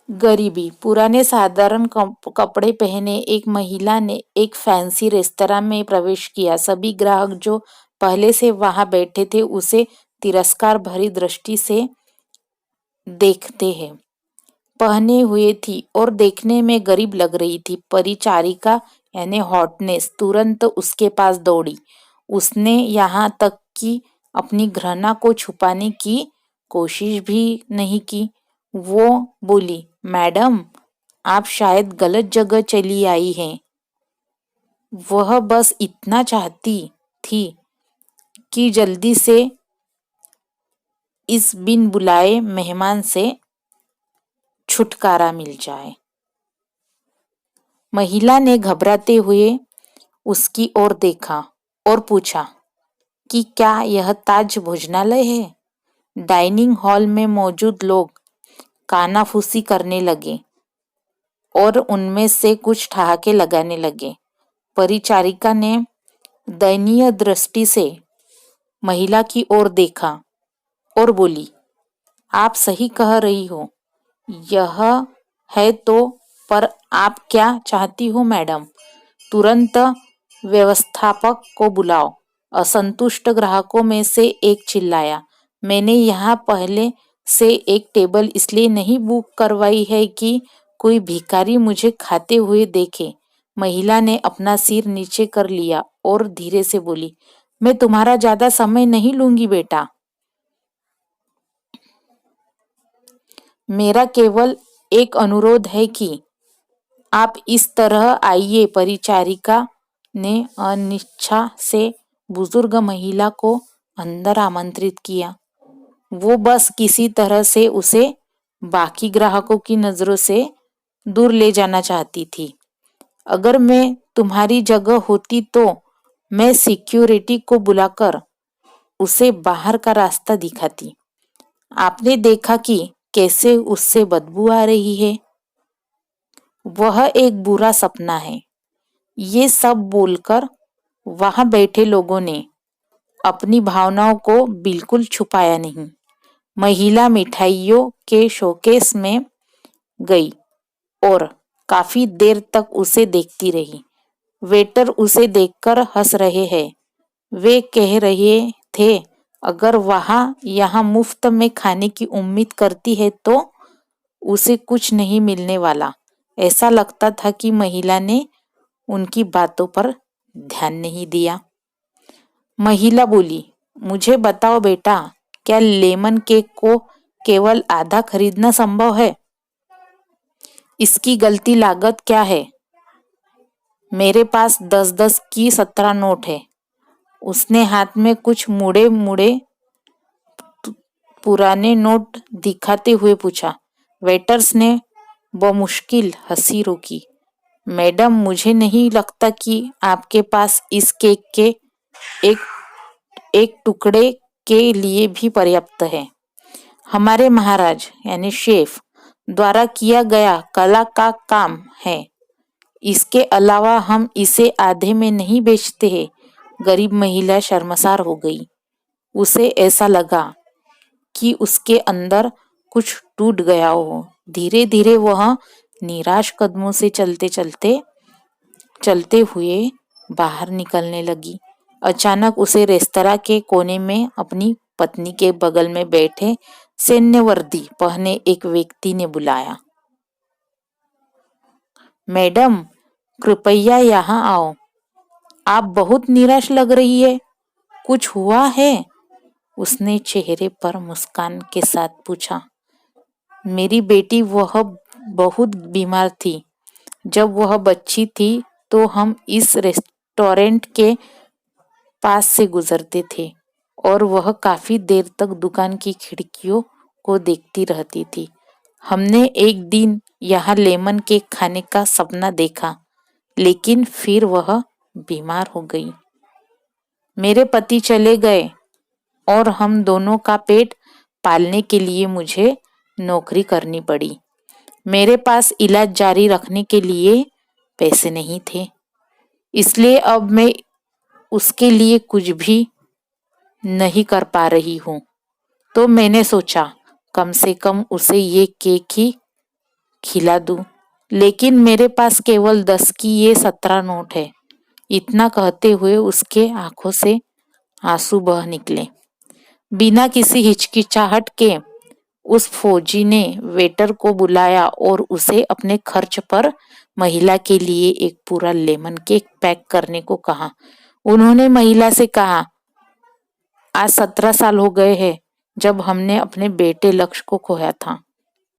गरीबी। पुराने साधारण कपड़े पहने एक महिला ने एक फैंसी रेस्तरां में प्रवेश किया। सभी ग्राहक जो पहले से वहां बैठे थे उसे तिरस्कार भरी दृष्टि से देखते हैं पहने हुए थी और देखने में गरीब लग रही थी। परिचारिका यानी हॉटनेस तुरंत उसके पास दौड़ी। उसने यहाँ तक कि अपनी घृणा को छुपाने की कोशिश भी नहीं की। वो बोली, मैडम, आप शायद गलत जगह चली आई हैं। वह बस इतना चाहती थी कि जल्दी से इस बिन बुलाए मेहमान से छुटकारा मिल जाए। महिला ने घबराते हुए उसकी ओर देखा और पूछा कि क्या यह ताज भोजनालय है? डाइनिंग हॉल में मौजूद लोग कानाफूसी करने लगे और उनमें से कुछ ठहाके लगाने लगे। परिचारिका ने दयनीय दृष्टि से महिला की ओर देखा और बोली, आप सही कह रही हो, यह है तो, पर आप क्या चाहती हो मैडम? तुरंत व्यवस्थापक को बुलाओ। असंतुष्ट ग्राहकों में से एक चिल्लाया, मैंने यहाँ पहले से एक टेबल इसलिए नहीं बुक करवाई है कि कोई भिखारी मुझे खाते हुए देखे। महिला ने अपना सिर नीचे कर लिया और धीरे से बोली, मैं तुम्हारा ज्यादा समय नहीं लूंगी बेटा। मेरा केवल एक अनुरोध है कि आप इस तरह आइए। परिचारिका ने अनिच्छा से बुजुर्ग महिला को अंदर आमंत्रित किया। वो बस किसी तरह से उसे बाकी ग्राहकों की नजरों से दूर ले जाना चाहती थी। अगर मैं तुम्हारी जगह होती तो मैं सिक्योरिटी को बुलाकर उसे बाहर का रास्ता दिखाती। आपने देखा कि कैसे उससे बदबू आ रही है। वह एक बुरा सपना है। ये सब बोलकर वहां बैठे लोगों ने अपनी भावनाओं को बिल्कुल छुपाया नहीं। महिला मिठाइयों के शोकेस में गई और काफी देर तक उसे देखती रही। वेटर उसे देखकर हंस रहे हैं। वे कह रहे थे, अगर वहां यहाँ मुफ्त में खाने की उम्मीद करती है तो उसे कुछ नहीं मिलने वाला। ऐसा लगता था कि महिला ने उनकी बातों पर ध्यान नहीं दिया। महिला बोली, मुझे बताओ बेटा, क्या लेमन केक को केवल आधा खरीदना संभव है? इसकी गलती लागत क्या है? मेरे पास 10-10 की 17 नोट है। उसने हाथ में कुछ मुड़े मुड़े पुराने नोट दिखाते हुए पूछा। वेटर्स ने बमुश्किल हंसी रोकी। मैडम, मुझे नहीं लगता कि आपके पास इस केक के एक टुकड़े के लिए भी पर्याप्त है। हमारे महाराज यानी शेफ द्वारा किया गया कला का काम है। इसके अलावा हम इसे आधे में नहीं बेचते हैं। गरीब महिला शर्मसार हो गई। उसे ऐसा लगा कि उसके अंदर कुछ टूट गया हो। धीरे धीरे वह निराश कदमों से चलते हुए बाहर निकलने लगी। अचानक उसे रेस्तरां के कोने में अपनी पत्नी के बगल में बैठे सैन्य वर्दी पहने एक व्यक्ति ने बुलाया। मैडम, कृपया यहाँ आओ। आप बहुत निराश लग रही है। कुछ हुआ है? उसने चेहरे पर मुस्कान के साथ पूछा। मेरी बेटी वह बहुत बीमार थी। जब वह बच्ची थी तो हम इस रेस्टोरेंट के पास से गुजरते थे और वह काफी देर तक दुकान की खिड़कियों को देखती रहती थी। हमने एक दिन यहाँ लेमन केक खाने का सपना देखा, लेकिन फिर वह बीमार हो गई। मेरे पति चले गए और हम दोनों का पेट पालने के लिए मुझे नौकरी करनी पड़ी। मेरे पास इलाज जारी रखने के लिए पैसे नहीं थे, इसलिए अब मैं उसके लिए कुछ भी नहीं कर पा रही हूँ। तो मैंने सोचा कम से कम उसे ये केक ही खिला दूं, लेकिन मेरे पास केवल 10 की ये 17 नोट है। इतना कहते हुए उसके आंखों से आंसू बह निकले। बिना किसी हिचकिचाहट के उस फौजी ने वेटर को बुलाया और उसे अपने खर्च पर महिला के लिए एक पूरा लेमन केक पैक करने को कहा। उन्होंने महिला से कहा, आज 17 साल हो गए हैं जब हमने अपने बेटे लक्ष्य को खोया था।